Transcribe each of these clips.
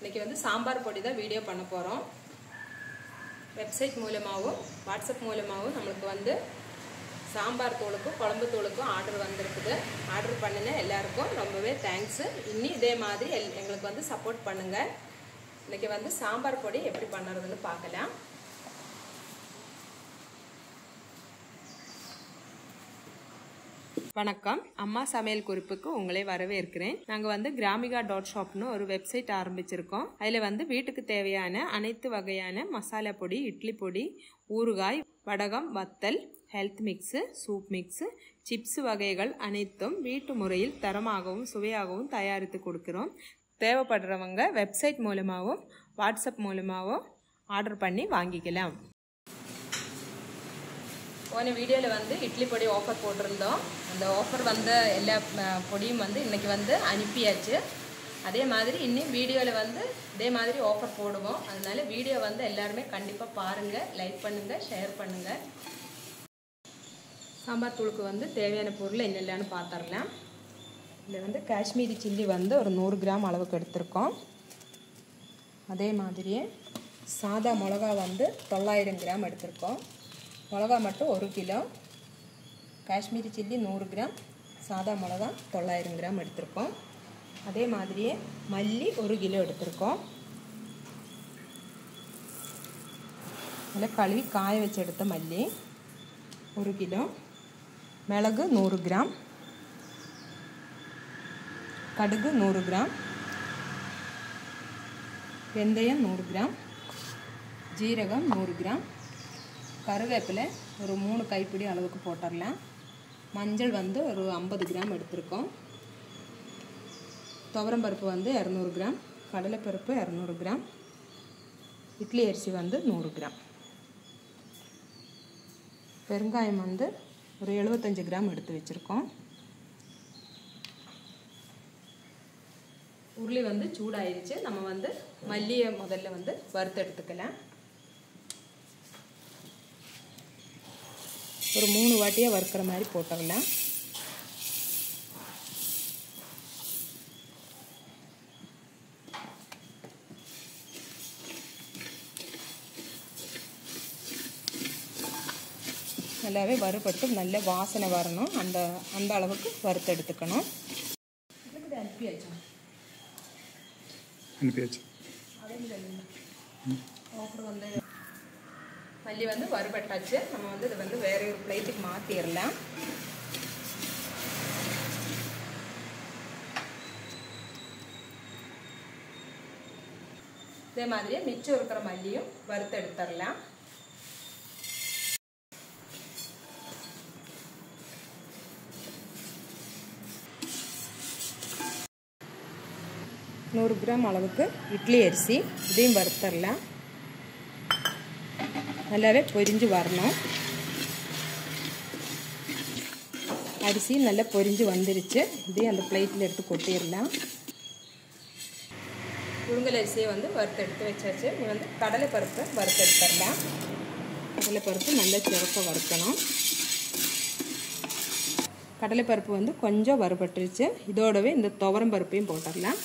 இன்னைக்கு வந்து சாம்பார் பொடி தான் வீடியோ பண்ண போறோம். வெப்சைட் மூலமாவும் வாட்ஸ்அப் மூலமாவும் நமக்கு வந்து சாம்பார் தூளுக்கும் குழம்பு தூளுக்கும் ஆர்டர் வந்திருக்குது. ஆர்டர் பண்ணின எல்லாருக்கும் ரொம்பவே தேங்க்ஸ். இன்னி இதே மாதிரி எங்களுக்கு வந்து சப்போர்ட் பண்ணுங்க. இன்னைக்கு வந்து சாம்பார் பொடி எப்படி பண்ணுறதுன்னு பார்க்கலாம். வணக்கம், அம்மா சமையல் குறிப்புக்கு உங்களை வரவேற்கிறேன். நாங்கள் வந்து கிராமிகா.shopனு ஒரு வெப்சைட் ஆரம்பிச்சிருக்கோம். அதில் வந்து வீட்டுக்கு தேவையான அனைத்து வகையான மசாலா பொடி, இட்லி பொடி, ஊறுகாய், வடகம், வத்தல், health mix, soup mix, chips வகைகள் அனைத்தும் வீட்டு முறையில் தரமாகவும் சுவையாகவும் தயாரித்து கொடுக்குறோம். தேவைப்படுறவங்க வெப்சைட் மூலமாகவும் வாட்ஸ்அப் மூலமாகவும் ஆர்டர் பண்ணி வாங்கிக்கலாம். போன வீடியோவில் வந்து இட்லி பொடி ஆஃபர் போட்டிருந்தோம். அந்த ஆஃபர் வந்த எல்லா பொடியும் வந்து இன்றைக்கி வந்து அனுப்பியாச்சு. அதே மாதிரி இன்னும் வீடியோவில் வந்து இதே மாதிரி ஆஃபர் போடுவோம். அதனால வீடியோ வந்து எல்லாருமே கண்டிப்பாக பாருங்கள், லைக் பண்ணுங்கள், ஷேர் பண்ணுங்கள். சாம்பார் தூளுக்கு வந்து தேவையான பொருள் என்னெல்லான்னு பார்த்துடலாம். இதில் வந்து காஷ்மீரி சில்லி வந்து ஒரு 100 கிராம் அளவுக்கு எடுத்திருக்கோம். அதே மாதிரியே சாதா மிளகா வந்து 900 கிராம் எடுத்திருக்கோம். மிளகா மட்டும் 1 கிலோ, காஷ்மீரி சில்லி 100 கிராம், சாதா மிளகா 900 கிராம் எடுத்திருக்கோம். அதே மாதிரியே மல்லி 1 கிலோ எடுத்திருக்கோம். அதில் கழுவி காய வச்சு எடுத்த மல்லி 1 கிலோ, மிளகு 100 கிராம், கடுகு 100 கிராம், வெந்தயம் 100 கிராம், ஜீரகம் 100 கிராம், கருவேப்பிலை ஒரு 3 கைப்பிடி அளவுக்கு போட்டுடலாம். மஞ்சள் வந்து ஒரு 50 கிராம் எடுத்திருக்கோம். துவரம்பருப்பு வந்து 200 கிராம், கடலைப்பருப்பு 200 கிராம், இட்லி அரிசி வந்து 100 கிராம், பெருங்காயம் வந்து ஒரு 75 கிராம் எடுத்து வச்சுருக்கோம். உருளி வந்து சூடாயிருச்சு. நம்ம வந்து மல்லியை முதல்ல வந்து வறுத்து எடுத்துக்கலாம். ஒரு 3 வாட்டியாக வறுக்கிற மாதிரி போட்டுடலாம். நல்லாவே வறுபட்டு நல்ல வாசனை வரணும். அந்த அளவுக்கு வறுத்து எடுத்துக்கணும். அப்புறம் வந்து மல்லி வந்து வறுபட்டாச்சு. நம்ம வந்து இதை வந்து வேற ஒரு பிளேட்டுக்கு மாற்றிடலாம். இதே மாதிரியே மிச்சம் இருக்கிற மல்லியும் வறுத்து எடுத்துடலாம். நூறு கிராம் அளவுக்கு இட்லி அரிசி, இதையும் வறுத்துடலாம். நல்லாவே பொரிஞ்சு வரணும். அரிசி நல்லா பொரிஞ்சு வந்துருச்சு. இதையும் அந்த பிளேட்டில் எடுத்து கொட்டிடலாம். புழுங்கல் அரிசியை வந்து வறுத்து எடுத்து வச்சாச்சு. இது வந்து கடலைப்பருப்பை வறுத்து எடுத்துடலாம். கடலைப்பருப்பு நல்லா சிறப்பாக வறுக்கணும். கடலைப்பருப்பு வந்து கொஞ்சம் வறுபட்டுருச்சு. இதோடவே இந்த துவரம் பருப்பையும் போட்டுடலாம்.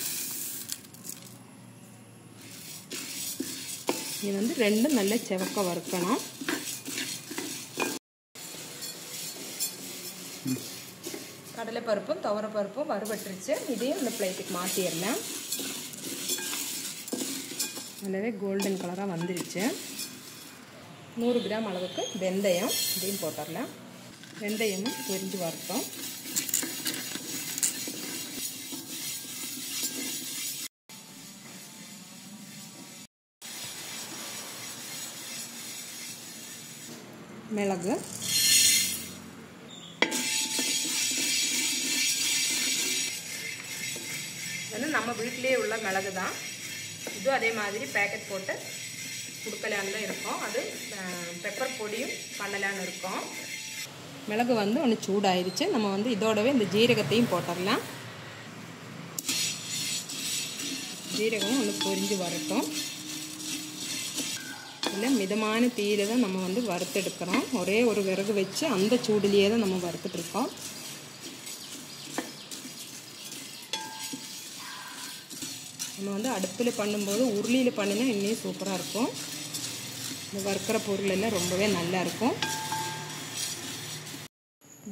இது வந்து ரெண்டும் நல்ல செவக்க வறுக்கணும். கடலைப்பருப்பும் துவரப்பருப்பும் வறுபட்டுருச்சு. இதையும் இந்த பிளேட்டுக்கு மாற்றிடலாம். நல்லாவே கோல்டன் கலராக வந்துருச்சு. 100 கிராம் அளவுக்கு வெந்தயம், இதையும் போட்டுடலாம். வெந்தயமும் பொரிஞ்சு வரட்டும். மிளகு, வந்து நம்ம வீட்டிலே உள்ள மிளகு தான். இதுவும் அதே மாதிரி பேக்கெட் போட்டு கொடுக்கலான்னு தான் இருக்கோம். அது பெப்பர் பொடியும் பண்ணலான்னு இருக்கோம். மிளகு வந்து ஒன்று சூடாயிருச்சு. நம்ம வந்து இதோடவே இந்த ஜீரகத்தையும் போட்டுடலாம். ஜீரகம் ஒன்று பொரிஞ்சு வரட்டும். இல்லை மிதமான தீயில தான் நம்ம வந்து வறுத்தெடுக்கிறோம். ஒரே ஒரு விறகு வச்சு அந்த சூடுலேயே தான் நம்ம வறுத்துட்ருக்கோம். நம்ம வந்து அடுப்பில் பண்ணும்போது உருளியில் பண்ணினா இன்னும் சூப்பராக இருக்கும். இந்த வறுக்கிற பொருள் எல்லாம் ரொம்பவே நல்லாயிருக்கும்.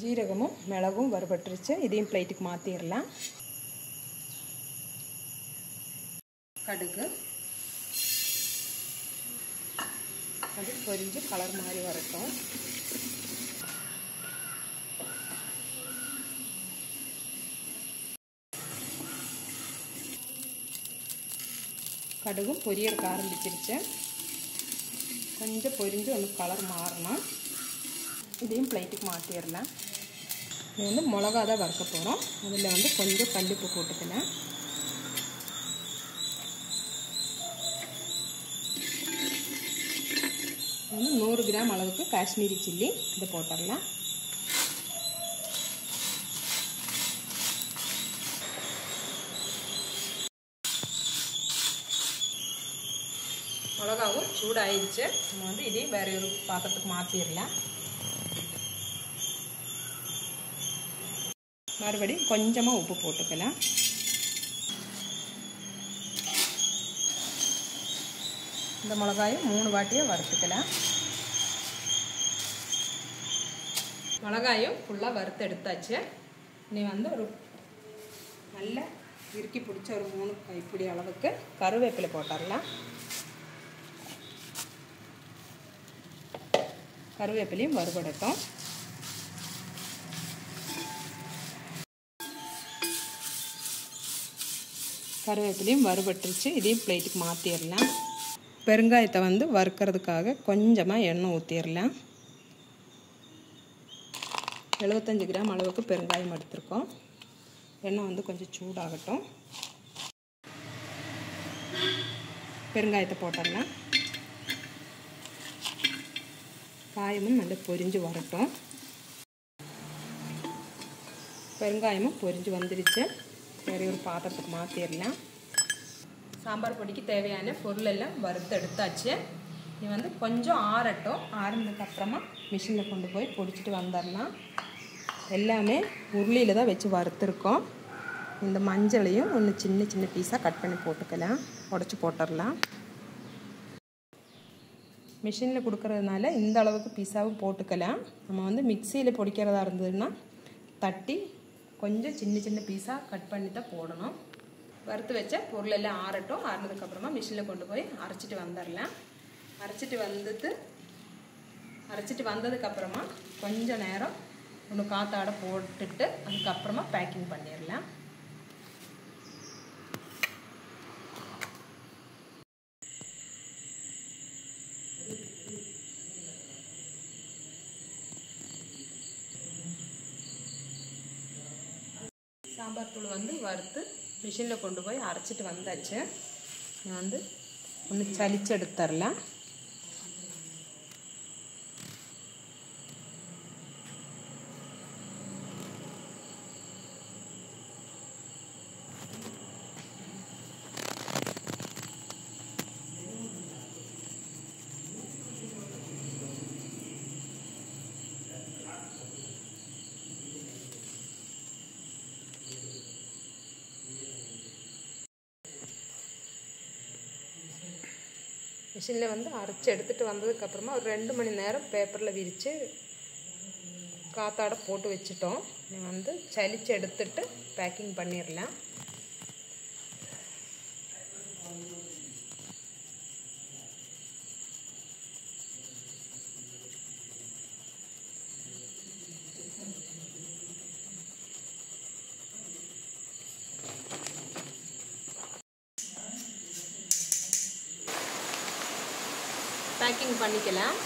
ஜீரகமும் மிளகும் வறுபட்டுருச்சு. இதையும் பிளேட்டுக்கு மாற்றிடலாம். கடுகு அது பொரிஞ்சு கலர் மாதிரி வரட்டும். கடுகும் பொரியறதுக்கு ஆரம்பிச்சிருச்சு. கொஞ்சம் பொரிஞ்சு ஒன்று கலர் மாறணும். இதையும் பிளேட்டுக்கு மாற்றிடலாம். இது வந்து மிளகா தான் வறுக்க போகிறோம். அதில் வந்து கொஞ்சம் கல்லுப்பு போட்டுக்கலாம். வந்து 100 கிராம் அளவுக்கு காஷ்மீரி சில்லி இதை போட்டுடலாம். மிளகாவும் சூடாயிடுச்சு. நம்ம வந்து இதையும் வேற ஒரு பாத்திரத்துக்கு மாற்றிடலாம். மறுபடியும் கொஞ்சமாக உப்பு போட்டுக்கலாம். இந்த மிளகாயும் 3 வாட்டியே வறுத்துக்கலாம். மிளகாயும் ஃபுல்லாக வறுத்து எடுத்தாச்சு. இனி வந்து ஒரு நல்ல இறுக்கி பிடிச்ச ஒரு 3 கைப்பிடி அளவுக்கு கருவேப்பிலை போட்டுடலாம். கருவேப்பிலையும் வறுபடட்டும். கருவேப்பிலையும் வறுபட்டுருச்சு. இதையும் பிளேட்டுக்கு மாற்றிடலாம். பெருங்காயத்தை வந்து வறுக்கிறதுக்காக கொஞ்சமாக எண்ணெய் ஊற்றிடலாம். 75 கிராம் அளவுக்கு பெருங்காயம் எடுத்துருக்கோம். எண்ணெய் வந்து கொஞ்சம் சூடாகட்டும். பெருங்காயத்தை போட்டுடலாம். காயமும் நல்லா பொரிஞ்சு வரட்டும். பெருங்காயமும் பொரிஞ்சு வந்துடுச்சு. வேறு ஒரு பாத்திரத்துக்கு மாற்றிடலாம். சாம்பார் பொடிக்கு தேவையான பொருள் எல்லாம் வறுத்து எடுத்தாச்சு. இது வந்து கொஞ்சம் ஆறட்டும். ஆறுனதுக்கப்புறமா மிஷினில் கொண்டு போய் பொடிச்சிட்டு வந்துடலாம். எல்லாமே உருளியில் தான் வச்சு வறுத்துருக்கோம். இந்த மஞ்சளையும் ஒன்று சின்ன சின்ன பீஸாக கட் பண்ணி போட்டுக்கலாம். உடச்சி போட்டுடலாம். மிஷினில் கொடுக்கறதுனால இந்த அளவுக்கு பீஸாவும் போட்டுக்கலாம். நம்ம வந்து மிக்சியில் பொடிக்கிறதா இருந்ததுன்னா தட்டி கொஞ்சம் சின்ன சின்ன பீஸாக கட் பண்ணி தான் போடணும். வறுத்து வச்ச பொருள் எல்லாம் ஆறட்டும். ஆறுனதுக்கப்புறமா மிஷினில் கொண்டு போய் அரைச்சிட்டு வந்துடலாம். அரைச்சிட்டு வந்ததுக்கப்புறமா கொஞ்சம் நேரம் ஒன்று காத்தாட போட்டுட்டு அதுக்கப்புறமா பேக்கிங் பண்ணிடலாம். சாம்பார் தூள் வந்து வறுத்து மிஷினில் கொண்டு போய் அரைச்சிட்டு வந்தாச்சு. நான் வந்து ஒன்று சலிச்சு எடுத்துடலாம். மிஷினில் வந்து அரைச்சி எடுத்துகிட்டு வந்ததுக்கப்புறமா ஒரு 2 மணி நேரம் பேப்பரில் விரித்து காத்தாட போட்டு வச்சுட்டோம். வந்து சலிச்சு எடுத்துட்டு பேக்கிங் பண்ணிடலாம். பேக்கிங் பண்ணிக்கலாம்.